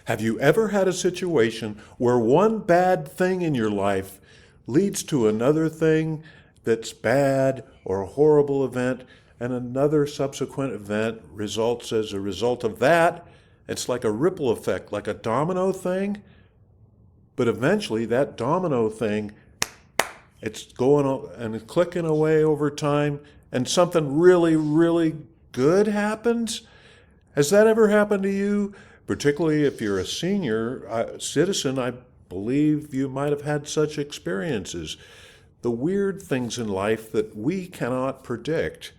Have you ever had a situation where one bad thing in your life leads to another thing that's bad or a horrible event, and another subsequent event results as a result of that? It's like a ripple effect, like a domino thing, but eventually that domino thing, it's going and clicking away over time, and something really, really good happens. Has that ever happened to you? Particularly if you're a senior citizen, I believe you might have had such experiences. The weird things in life that we cannot predict.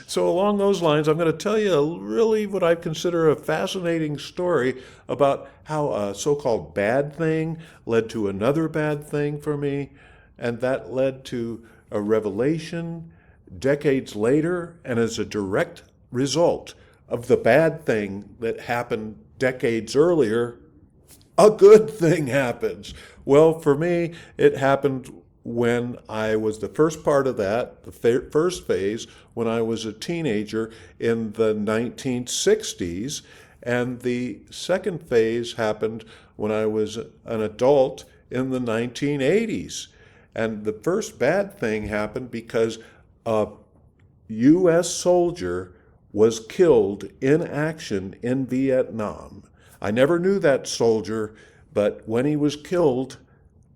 So along those lines, I'm going to tell you really what I consider a fascinating story about how a so-called bad thing led to another bad thing for me, and that led to a revelation decades later, and as a direct result of the bad thing that happened decades earlier, a good thing happens. Well, for me, it happened when I was the first part of that, the first phase, when I was a teenager in the 1960s. And the second phase happened when I was an adult in the 1980s. And the first bad thing happened because a U.S. soldier was killed in action in Vietnam. I never knew that soldier, but when he was killed,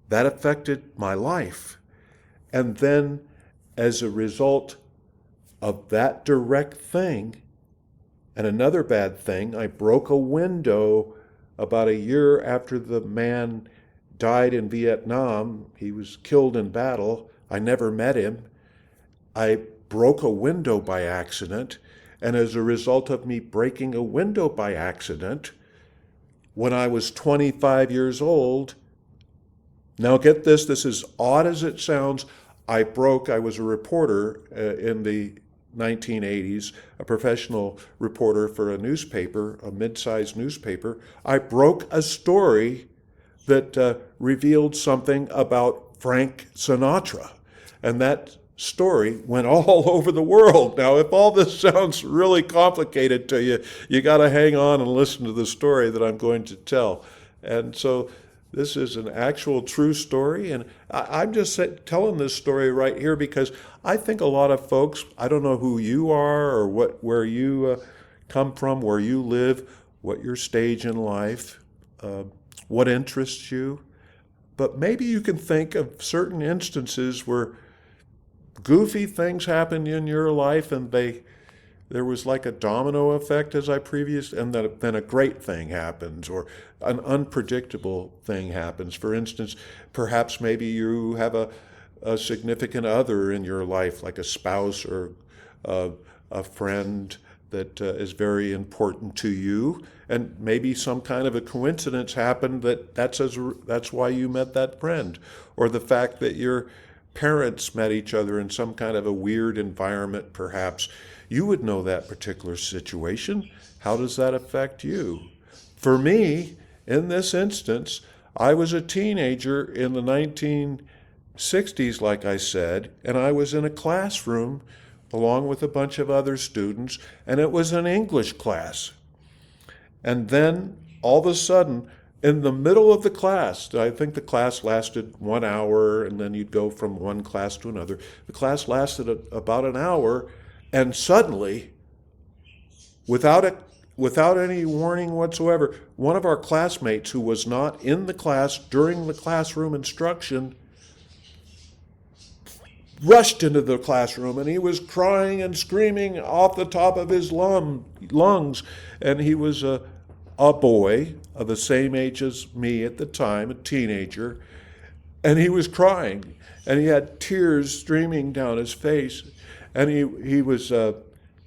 that affected my life. And then, as a result of that direct thing, and another bad thing, I broke a window about a year after the man died in Vietnam. He was killed in battle. I never met him. I broke a window by accident, and as a result of me breaking a window by accident, when I was 25 years old, now get this, this is odd as it sounds, I was a reporter in the 1980s, a professional reporter for a newspaper, a mid-sized newspaper. I broke a story that revealed something about Frank Sinatra. And that story went all over the world. Now, if all this sounds really complicated to you, you got to hang on and listen to the story that I'm going to tell. And so this is an actual true story, and I'm just telling this story right here because I think a lot of folks, I don't know who you are or where you come from, where you live, what your stage in life, what interests you, but maybe you can think of certain instances where goofy things happened in your life and there was like a domino effect, as I and then a great thing happens or an unpredictable thing happens. For instance, perhaps maybe you have a significant other in your life, like a spouse or a friend that is very important to you, and maybe some kind of a coincidence happened that's why you met that friend, or the fact that your parents met each other in some kind of a weird environment, perhaps. You would know that particular situation. How does that affect you? For me, in this instance, I was a teenager in the 1960s, like I said, and I was in a classroom along with a bunch of other students, and it was an English class. And then, all of a sudden, in the middle of the class, I think the class lasted 1 hour, and then you'd go from one class to another. The class lasted about an hour, and suddenly, without any warning whatsoever, one of our classmates who was not in the class during the classroom instruction rushed into the classroom, and he was crying and screaming off the top of his lungs. And he was a boy of the same age as me at the time, a teenager, and he was crying, and he had tears streaming down his face, and he was the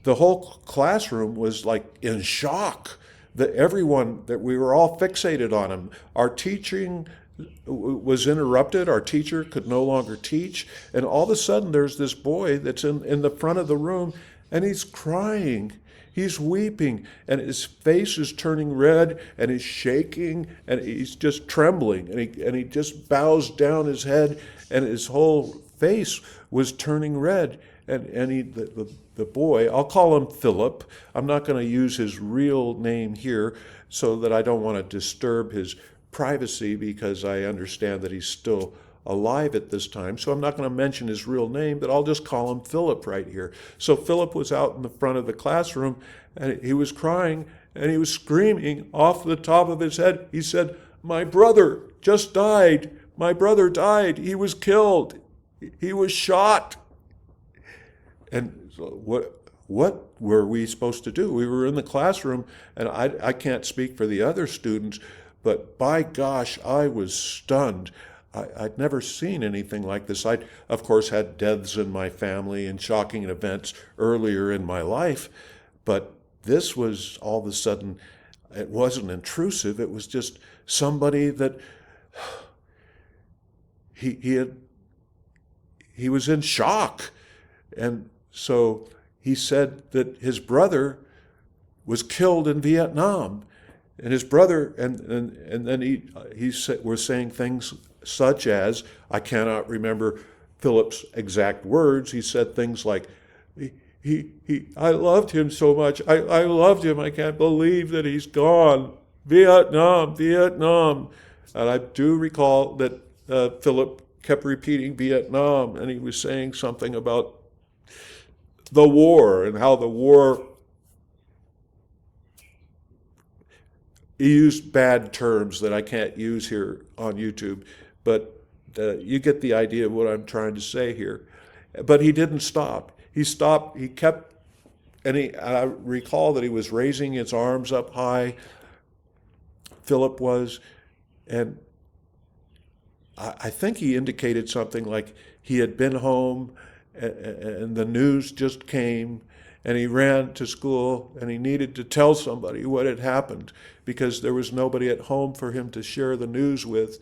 whole classroom was like in shock that we were all fixated on him. Our teaching was interrupted. Our teacher could no longer teach, and all of a sudden there's this boy that's in the front of the room, and he's crying. He's weeping, and his face is turning red, and he's shaking, and he's just trembling, and he just bows down his head, and his whole face was turning red. the boy, I'll call him Philip. I'm not going to use his real name here so that I don't want to disturb his privacy because I understand that he's still alive at this time. So I'm not going to mention his real name, but I'll just call him Philip right here. So Philip was out in the front of the classroom and he was crying and he was screaming off the top of his head. He said, "My brother just died. My brother died. He was killed. He was shot." And so what were we supposed to do? We were in the classroom, and I can't speak for the other students, but by gosh, I was stunned. I'd never seen anything like this. I'd, of course, had deaths in my family and shocking events earlier in my life, but this was all of a sudden, it wasn't intrusive. It was just somebody that he was in shock. And so he said that his brother was killed in Vietnam, and his brother, and then was saying things such as, I cannot remember Philip's exact words. He said things like, I loved him so much. I loved him. I can't believe that he's gone. Vietnam, Vietnam. And I do recall that Philip kept repeating Vietnam, and he was saying something about the war and how the war, he used bad terms that I can't use here on YouTube, but you get the idea of what I'm trying to say here. But he didn't stop. He stopped, he kept, and I recall that he was raising his arms up high, Philip was, and I think he indicated something like he had been home and the news just came and he ran to school and he needed to tell somebody what had happened because there was nobody at home for him to share the news with.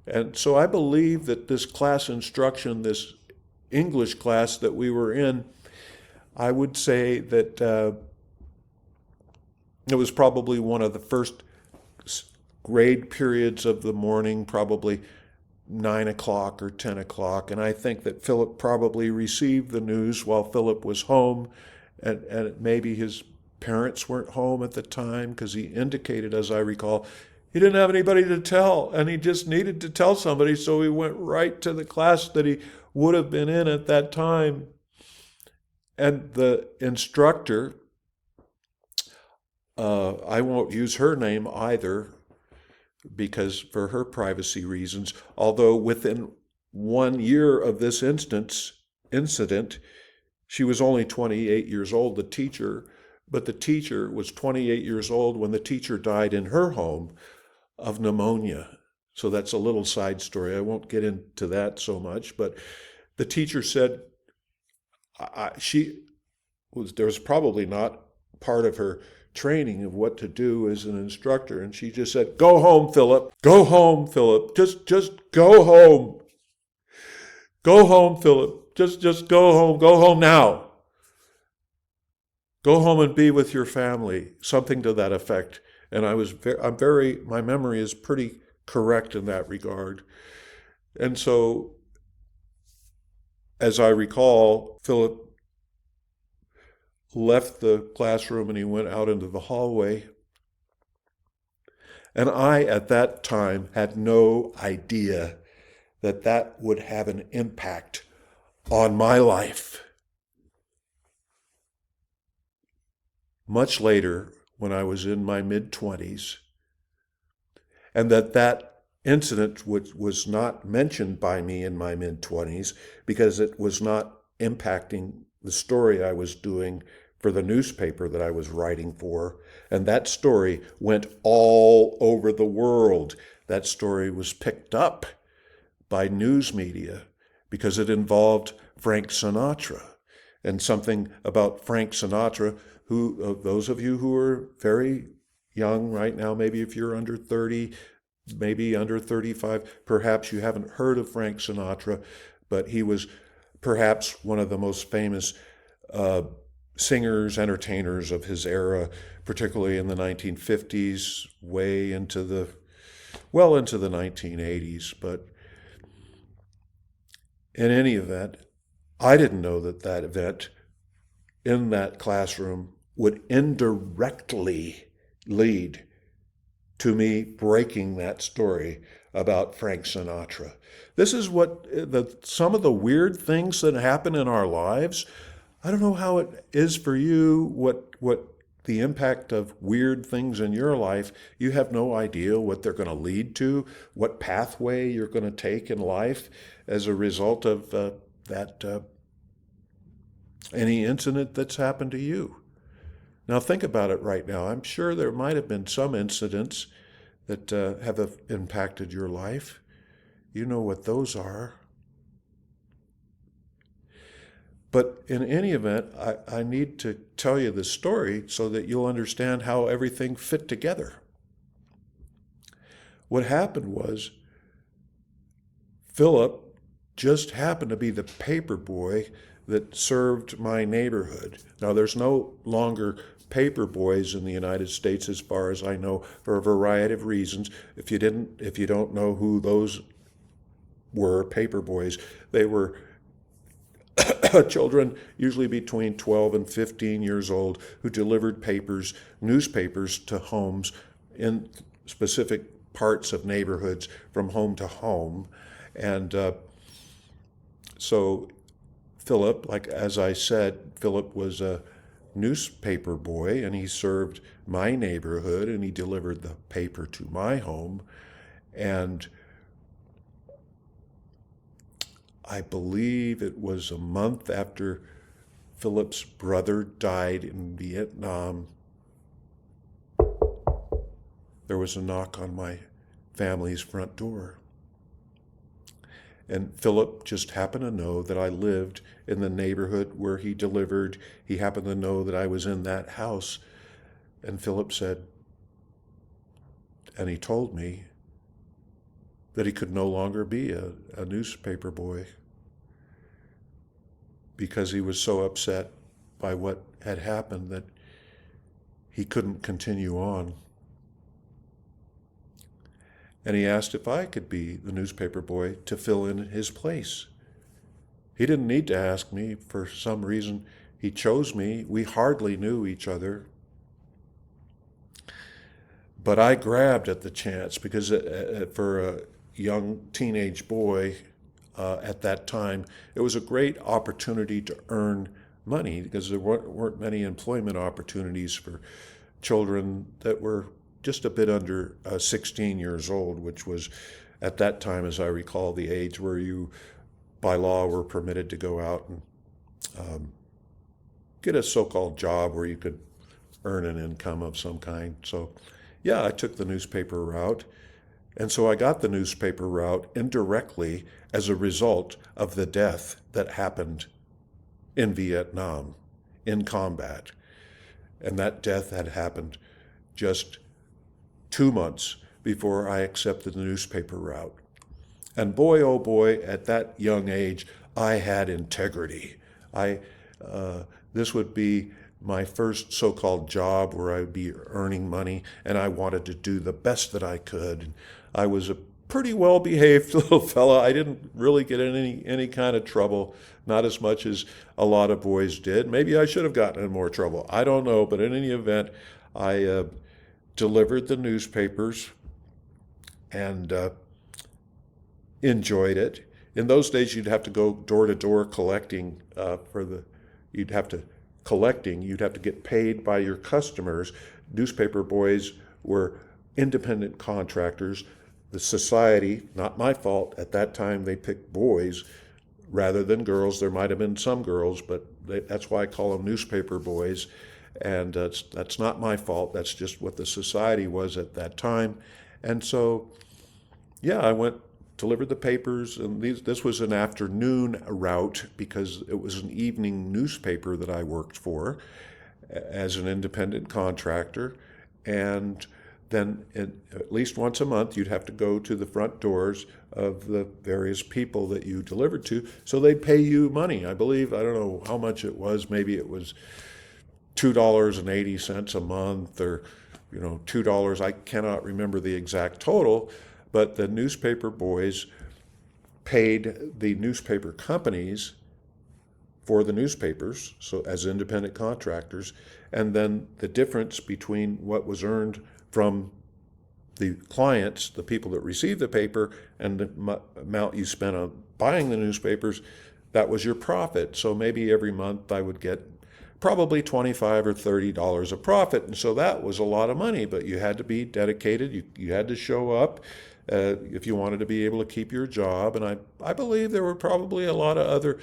And so I believe that this class instruction, this English class that we were in, I would say that it was probably one of the first grade periods of the morning, probably 9 o'clock or 10 o'clock. And I think that Philip probably received the news while Philip was home, and maybe his parents weren't home at the time because he indicated, as I recall, he didn't have anybody to tell, and he just needed to tell somebody, so he went right to the class that he would have been in at that time. And the instructor, I won't use her name either, because for her privacy reasons, although within 1 year of this incident, she was only 28 years old, the teacher, but the teacher was 28 years old when the teacher died in her home of pneumonia. So that's a little side story. I won't get into that so much, but the teacher said there was probably not part of her training of what to do as an instructor, and she just said, "Go home, Philip. Go home, Philip. Just go home. Go home, Philip. Just go home. Go home now. Go home and be with your family." Something to that effect. And my memory is pretty correct in that regard. And so, as I recall, Philip left the classroom and he went out into the hallway. And I, at that time, had no idea that that would have an impact on my life. Much later, when I was in my mid-20s, and that incident was not mentioned by me in my mid-20s because it was not impacting the story I was doing for the newspaper that I was writing for. And that story went all over the world. That story was picked up by news media because it involved Frank Sinatra and something about Frank Sinatra, who, those of you who are very young right now, maybe if you're under 30, maybe under 35, perhaps you haven't heard of Frank Sinatra, but he was perhaps one of the most famous singers, entertainers of his era, particularly in the 1950s, way into the 1980s. But in any event, I didn't know that that event in that classroom would indirectly lead to me breaking that story about Frank Sinatra. This is what some of the weird things that happen in our lives. I don't know how it is for you, what the impact of weird things in your life. You have no idea what they're going to lead to, what pathway you're going to take in life as a result of that any incident that's happened to you. Now think about it right now. I'm sure there might have been some incidents that have impacted your life. You know what those are. But in any event, I need to tell you this story so that you'll understand how everything fit together. What happened was Philip just happened to be the paper boy that served my neighborhood. Now, there's no longer paper boys in the United States, as far as I know, for a variety of reasons. If you don't know who those were, paper boys, they were children, usually between 12 and 15 years old, who delivered newspapers to homes in specific parts of neighborhoods from home to home. And so Philip, like as I said, Philip was a newspaper boy, and he served my neighborhood, and he delivered the paper to my home. And I believe it was a month after Philip's brother died in Vietnam, there was a knock on my family's front door. And Philip just happened to know that I lived in the neighborhood where he delivered. He happened to know that I was in that house. And Philip said, and he told me that he could no longer be a newspaper boy because he was so upset by what had happened that he couldn't continue on. And he asked if I could be the newspaper boy to fill in his place. He didn't need to ask me. For some reason, he chose me. We hardly knew each other. But I grabbed at the chance because for a young teenage boy at that time, it was a great opportunity to earn money because there weren't many employment opportunities for children that were just a bit under 16 years old, which was at that time, as I recall, the age where you, by law, were permitted to go out and get a so-called job where you could earn an income of some kind. So, yeah, I took the newspaper route. And so I got the newspaper route indirectly as a result of the death that happened in Vietnam, in combat. And that death had happened just 2 months before I accepted the newspaper route. And boy, oh boy, at that young age, I had integrity. This would be my first so-called job where I would be earning money, and I wanted to do the best that I could. I was a pretty well-behaved little fella. I didn't really get in any kind of trouble, not as much as a lot of boys did. Maybe I should have gotten in more trouble. I don't know, but in any event, I delivered the newspapers and enjoyed it. In those days, you'd have to go door to door collecting you'd have to get paid by your customers. Newspaper boys were independent contractors. The society, not my fault, at that time they picked boys rather than girls. There might have been some girls, but that's why I call them newspaper boys. And that's not my fault. That's just what the society was at that time. And so, yeah, I went, delivered the papers, and this was an afternoon route because it was an evening newspaper that I worked for as an independent contractor. And then at least once a month, you'd have to go to the front doors of the various people that you delivered to. So they'd pay you money. I believe, I don't know how much it was. Maybe it was $2.80 a month, or $2. I cannot remember the exact total, but the newspaper boys paid the newspaper companies for the newspapers, so as independent contractors, and then the difference between what was earned from the clients, the people that received the paper, and the amount you spent on buying the newspapers, that was your profit. So maybe every month I would get probably $25 or $30 of profit. And so that was a lot of money, but you had to be dedicated. You had to show up if you wanted to be able to keep your job. And I believe there were probably a lot of other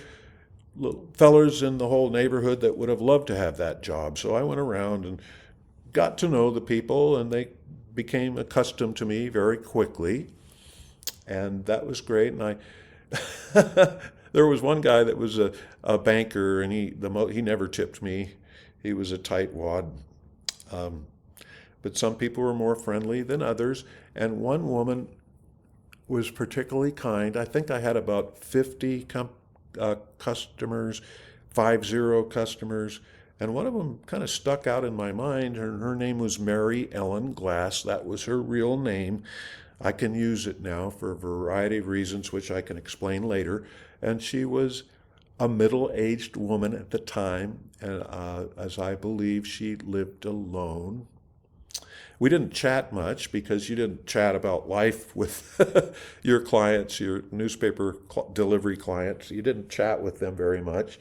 fellers in the whole neighborhood that would have loved to have that job. So I went around and got to know the people, and they became accustomed to me very quickly. And that was great. And there was one guy that was a banker, and he never tipped me. He was a tightwad. But some people were more friendly than others. And one woman was particularly kind. I think I had about 50 customers, 50 customers. And one of them kind of stuck out in my mind. Her name was Mary Ellen Glass. That was her real name. I can use it now for a variety of reasons, which I can explain later. And she was a middle-aged woman at the time, and as I believe she lived alone. We didn't chat much because you didn't chat about life with your clients, your newspaper delivery clients. You didn't chat with them very much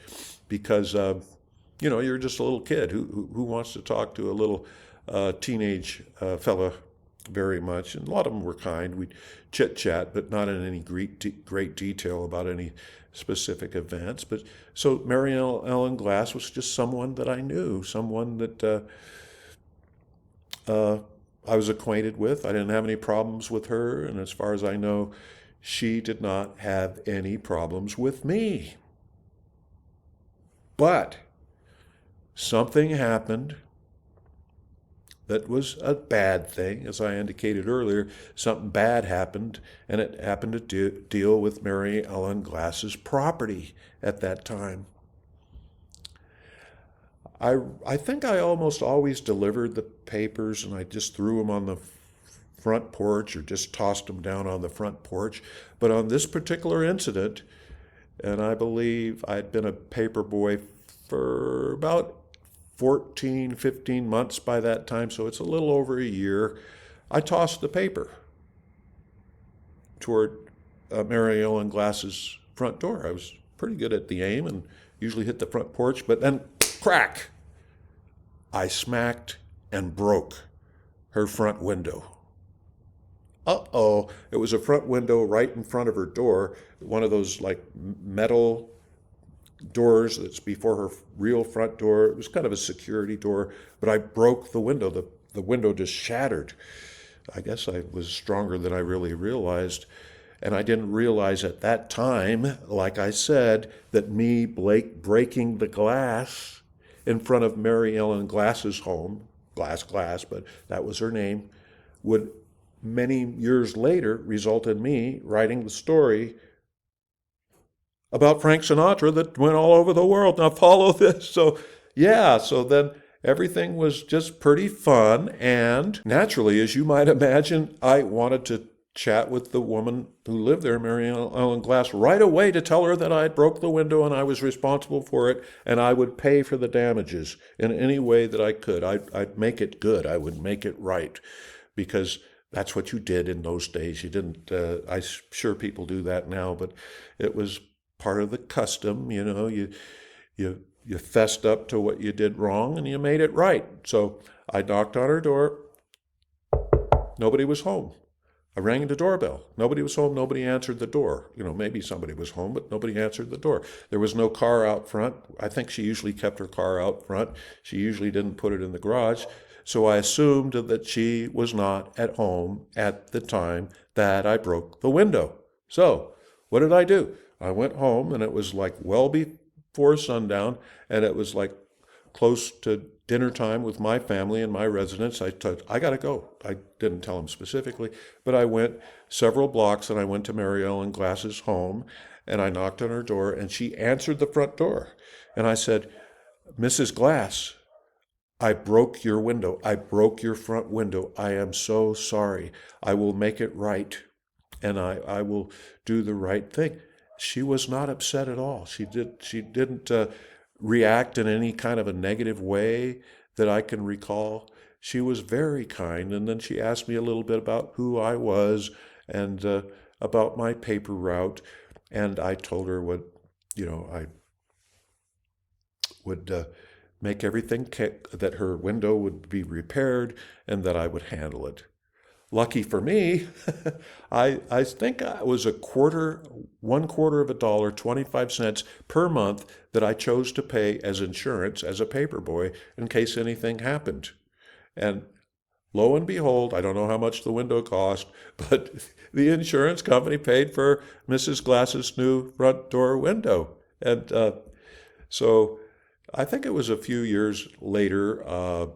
because you're just a little kid who wants to talk to a little teenage fella very much. And a lot of them were kind. We'd chit chat, but not in any great detail about any specific events. But so Mary Ellen Glass was just someone that I knew, someone that I was acquainted with. I didn't have any problems with her, and as far as I know, she did not have any problems with me. But something happened that was a bad thing. As I indicated earlier, something bad happened, and it happened to deal with Mary Ellen Glass's property at that time. I think I almost always delivered the papers, and I just threw them on the front porch or just tossed them down on the front porch. But on this particular incident, and I believe I'd been a paper boy for about 14, 15 months by that time, so it's a little over a year, I tossed the paper toward Mary Ellen Glass's front door. I was pretty good at the aim and usually hit the front porch, but then crack! I smacked and broke her front window. Uh-oh, it was a front window right in front of her door, one of those like metal doors that's before her real front door. It was kind of a security door, but I broke the window. The window just shattered. I guess I was stronger than I really realized. And I didn't realize at that time, like I said, that me breaking the glass in front of Mary Ellen Glass's home, Glass, but that was her name, would many years later result in me writing the story about Frank Sinatra that went all over the world. Now follow this. So then everything was just pretty fun. And naturally, as you might imagine, I wanted to chat with the woman who lived there, Mary Ellen Glass, right away to tell her that I broke the window and I was responsible for it, and I would pay for the damages in any way that I could. I'd make it good. I would make it right, because that's what you did in those days. You didn't, I'm sure people do that now, but it was part of the custom. You fessed up to what you did wrong and you made it right. So I knocked on her door. Nobody was home. I rang the doorbell. Nobody was home. Nobody answered the door. Maybe somebody was home, but nobody answered the door. There was no car out front. I think she usually kept her car out front. She usually didn't put it in the garage. So I assumed that she was not at home at the time that I broke the window. So what did I do? I went home, and it was like well before sundown, and it was like close to dinner time with my family and my residents. I got to go. I didn't tell them specifically, but I went several blocks, and I went to Mary Ellen Glass's home, and I knocked on her door, and she answered the front door. And I said, "Mrs. Glass, I broke your window. I broke your front window. I am so sorry. I will make it right, and I will do the right thing." she was not upset at all. She didn't react in any kind of a negative way that I can recall. She was very kind, and then she asked me a little bit about who I was and about my paper route, and I told her what, I would make everything that her window would be repaired and that I would handle it. Lucky for me, I think it was a quarter, 1/4 of a dollar, 25 cents per month that I chose to pay as insurance as a paper boy in case anything happened. And lo and behold, I don't know how much the window cost, but the insurance company paid for Mrs. Glass's new front door window. And so I think it was a few years later, uh,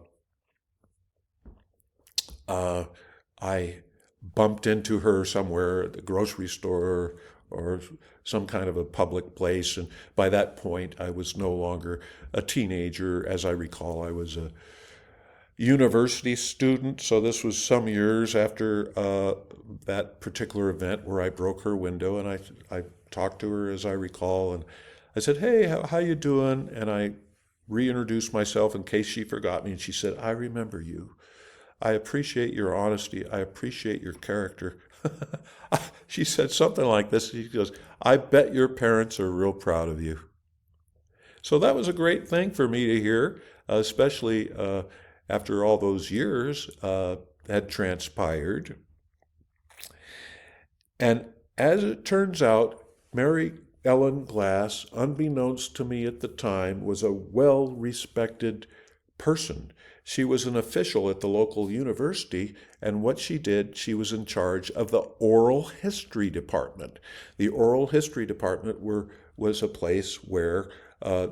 I bumped into her somewhere at the grocery store or some kind of a public place. And by that point, I was no longer a teenager. As I recall, I was a university student. So this was some years after that particular event where I broke her window. And I talked to her, as I recall, and I said, "Hey, how you doing?" And I reintroduced myself in case she forgot me. And she said, "I remember you. I appreciate your honesty. I appreciate your character." She said something like this. She goes, "I bet your parents are real proud of you." So that was a great thing for me to hear, especially after all those years had transpired. And as it turns out, Mary Ellen Glass, unbeknownst to me at the time, was a well respected person. She was an official at the local university, and what she did, she was in charge of the oral history department. The oral history department was a place where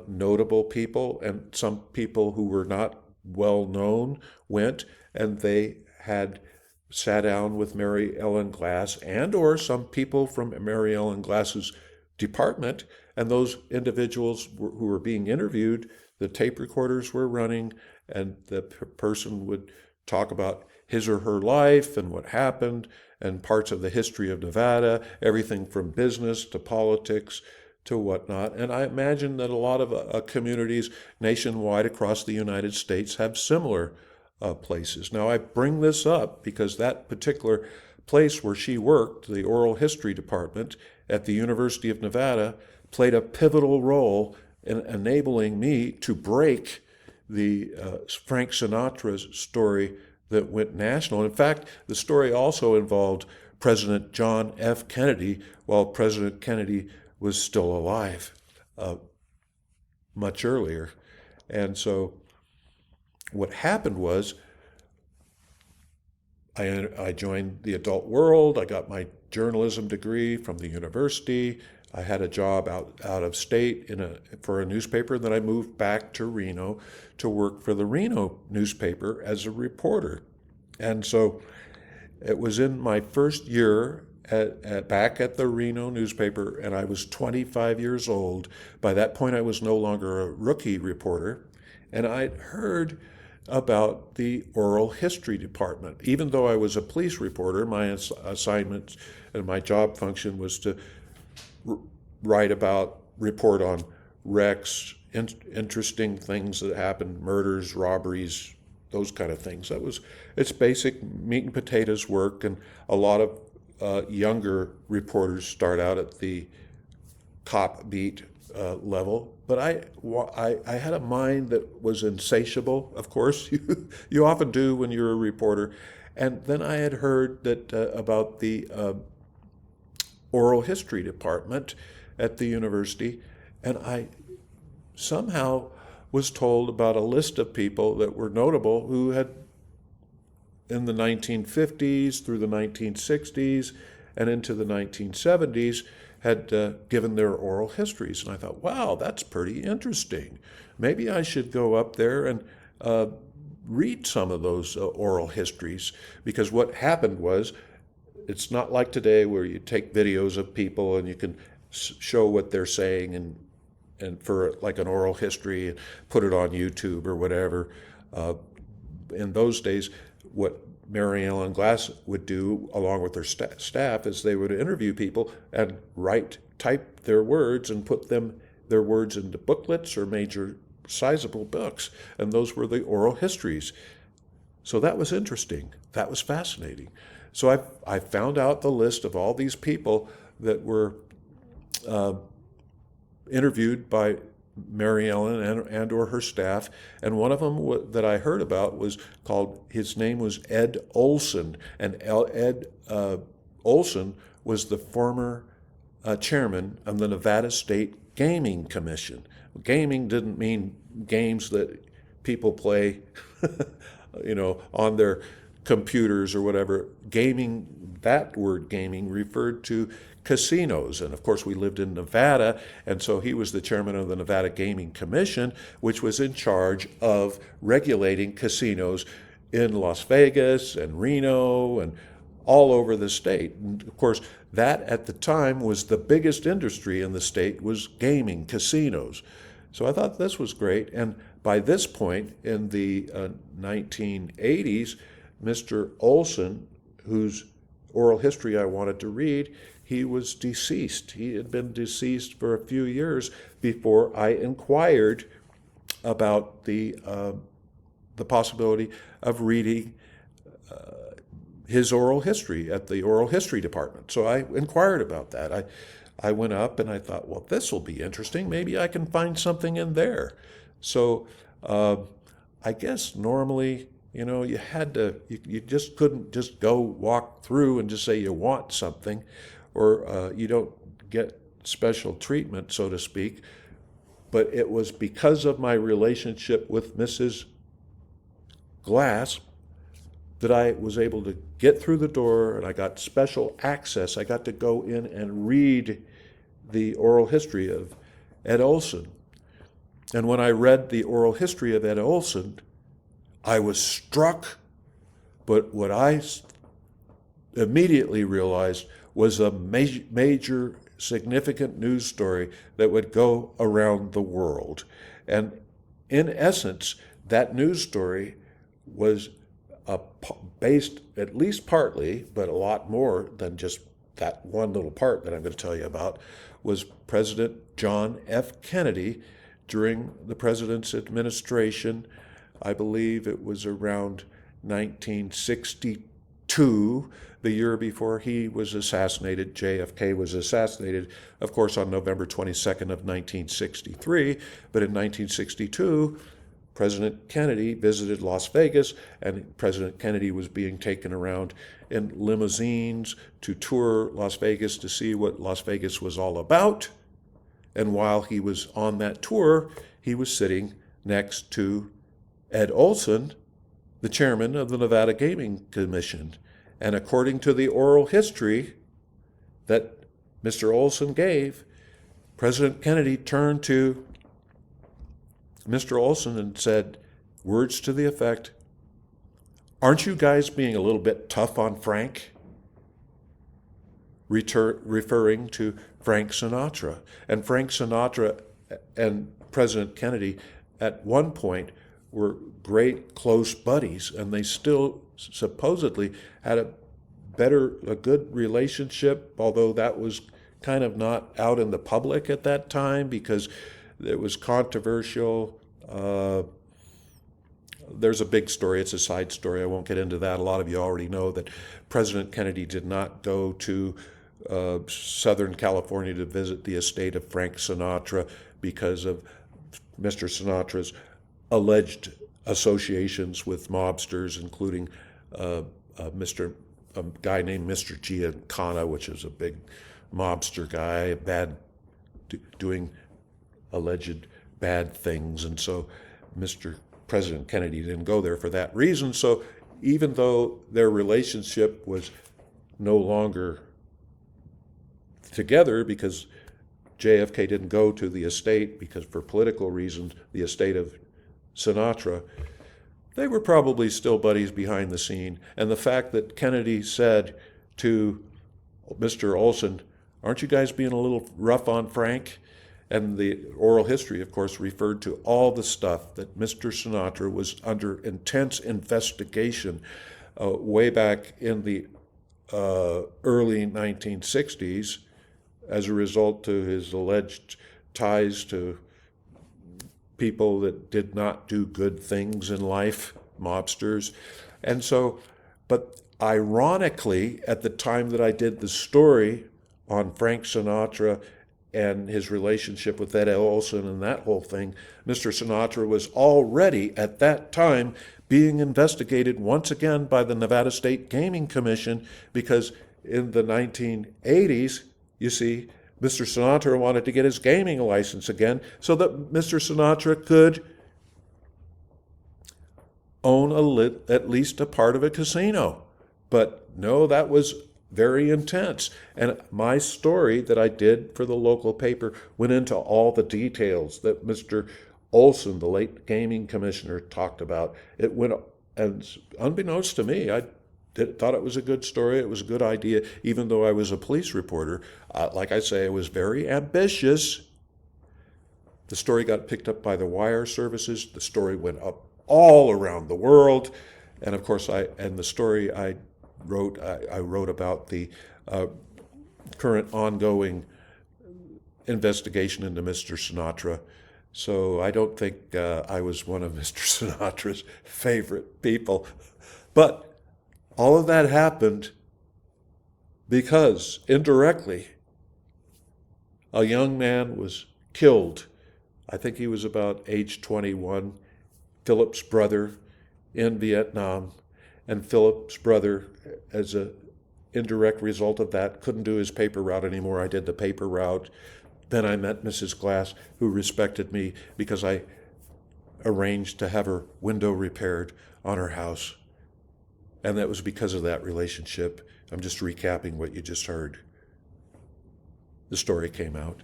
notable people and some people who were not well known went, and they had sat down with Mary Ellen Glass and or some people from Mary Ellen Glass's department, and those individuals who were being interviewed, the tape recorders were running, and the person would talk about his or her life and what happened and parts of the history of Nevada, everything from business to politics to whatnot. And I imagine that a lot of communities nationwide across the United States have similar places. Now, I bring this up because that particular place where she worked, the oral history department at the University of Nevada, played a pivotal role in enabling me to break the Frank Sinatra's story that went national. In fact, the story also involved President John F. Kennedy while President Kennedy was still alive much earlier. And so what happened was I joined the adult world. I got my journalism degree from the university. I had a job out of state for a newspaper. Then I moved back to Reno to work for the Reno newspaper as a reporter. And so it was in my first year back at the Reno newspaper, and I was 25 years old. By that point, I was no longer a rookie reporter, and I'd heard about the oral history department. Even though I was a police reporter, my assignment and my job function was to report on wrecks, interesting things that happened, murders, robberies, those kind of things. It's basic meat and potatoes work, and a lot of younger reporters start out at the cop beat level. But I had a mind that was insatiable, of course. You often do when you're a reporter. And then I had heard that about the oral history department at the university, and I somehow was told about a list of people that were notable who had, in the 1950s through the 1960s and into the 1970s, had given their oral histories. And I thought, wow, that's pretty interesting. Maybe I should go up there and read some of those oral histories, because what happened was, it's not like today where you take videos of people and you can show what they're saying and for like an oral history and put it on YouTube or whatever. In those days, what Mary Ellen Glass would do along with her staff is they would interview people and write type their words and put their words into booklets or major sizable books. And those were the oral histories. So that was interesting. That was fascinating. So I found out the list of all these people that were interviewed by Mary Ellen and or her staff, and one of them that I heard about was his name was Ed Olson, and Ed Olson was the former chairman of the Nevada State Gaming Commission. Gaming didn't mean games that people play, on their computers or whatever. Gaming, that word gaming, referred to casinos. And of course, we lived in Nevada, and so he was the chairman of the Nevada Gaming Commission, which was in charge of regulating casinos in Las Vegas and Reno and all over the state. And of course, that at the time was the biggest industry in the state, was gaming, casinos. So I thought this was great. And by this point in the 1980s, Mr. Olson, whose oral history I wanted to read, he was deceased. He had been deceased for a few years before I inquired about the possibility of reading his oral history at the oral history department. So I inquired about that. I went up and I thought, well, this will be interesting. Maybe I can find something in there. So I guess normally, you had to, you just couldn't just go walk through and just say you want something, or you don't get special treatment, so to speak. But it was because of my relationship with Mrs. Glass that I was able to get through the door, and I got special access. I got to go in and read the oral history of Ed Olson. And when I read the oral history of Ed Olson, I was struck, but what I immediately realized was a major significant news story that would go around the world. And in essence, that news story was based, at least partly, but a lot more than just that one little part that I'm going to tell you about, was President John F. Kennedy during the president's administration. I believe it was around 1962, the year before he was assassinated. JFK was assassinated, of course, on November 22nd of 1963. But in 1962, President Kennedy visited Las Vegas, and President Kennedy was being taken around in limousines to tour Las Vegas to see what Las Vegas was all about. And while he was on that tour, he was sitting next to Ed Olson, the chairman of the Nevada Gaming Commission. And according to the oral history that Mr. Olson gave, President Kennedy turned to Mr. Olson and said words to the effect, "Aren't you guys being a little bit tough on Frank?" Referring to Frank Sinatra. And Frank Sinatra and President Kennedy at one point were great close buddies, and they still supposedly had a good relationship, although that was kind of not out in the public at that time because it was controversial. There's a big story. It's a side story. I won't get into that. A lot of you already know that President Kennedy did not go to Southern California to visit the estate of Frank Sinatra because of Mr. Sinatra's alleged associations with mobsters, including a guy named Mr. Giancana, which is a big mobster guy, doing alleged bad things. And so Mr. President Kennedy didn't go there for that reason. So even though their relationship was no longer together because JFK didn't go to the estate because for political reasons, the estate of Sinatra, they were probably still buddies behind the scene. And the fact that Kennedy said to Mr. Olson, "Aren't you guys being a little rough on Frank?" And the oral history, of course, referred to all the stuff that Mr. Sinatra was under intense investigation way back in the early 1960s as a result to his alleged ties to people that did not do good things in life, mobsters. And so, but ironically, at the time that I did the story on Frank Sinatra and his relationship with Ed Olson and that whole thing, Mr. Sinatra was already at that time being investigated once again by the Nevada State Gaming Commission because in the 1980s, you see, Mr. Sinatra wanted to get his gaming license again so that Mr. Sinatra could own at least a part of a casino. But no, that was very intense. And my story that I did for the local paper went into all the details that Mr. Olson, the late gaming commissioner, talked about. It went, and unbeknownst to me, thought it was a good story. It was a good idea, even though I was a police reporter. Like I say, I was very ambitious. The story got picked up by the wire services. The story went up all around the world. And of course, the story I wrote about the current ongoing investigation into Mr. Sinatra. So I don't think I was one of Mr. Sinatra's favorite people. But all of that happened because indirectly a young man was killed. I think he was about age 21, Philip's brother in Vietnam. And Philip's brother, as an indirect result of that, couldn't do his paper route anymore. I did the paper route. Then I met Mrs. Glass, who respected me because I arranged to have her window repaired on her house. And that was because of that relationship. I'm just recapping what you just heard. The story came out.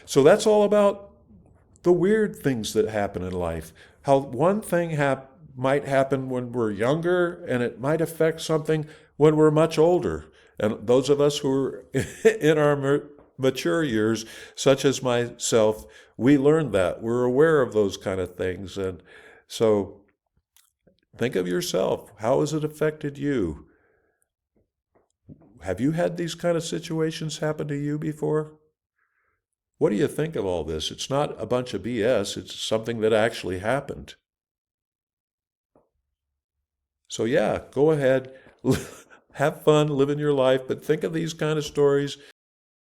So that's all about the weird things that happen in life. How one thing might happen when we're younger, and it might affect something when we're much older. And those of us who are in our mature years, such as myself, we learned that. We're aware of those kind of things. And so think of yourself. How has it affected you? Have you had these kind of situations happen to you before? What do you think of all this? It's not a bunch of BS. It's something that actually happened. So yeah, go ahead, have fun, living your life, but think of these kind of stories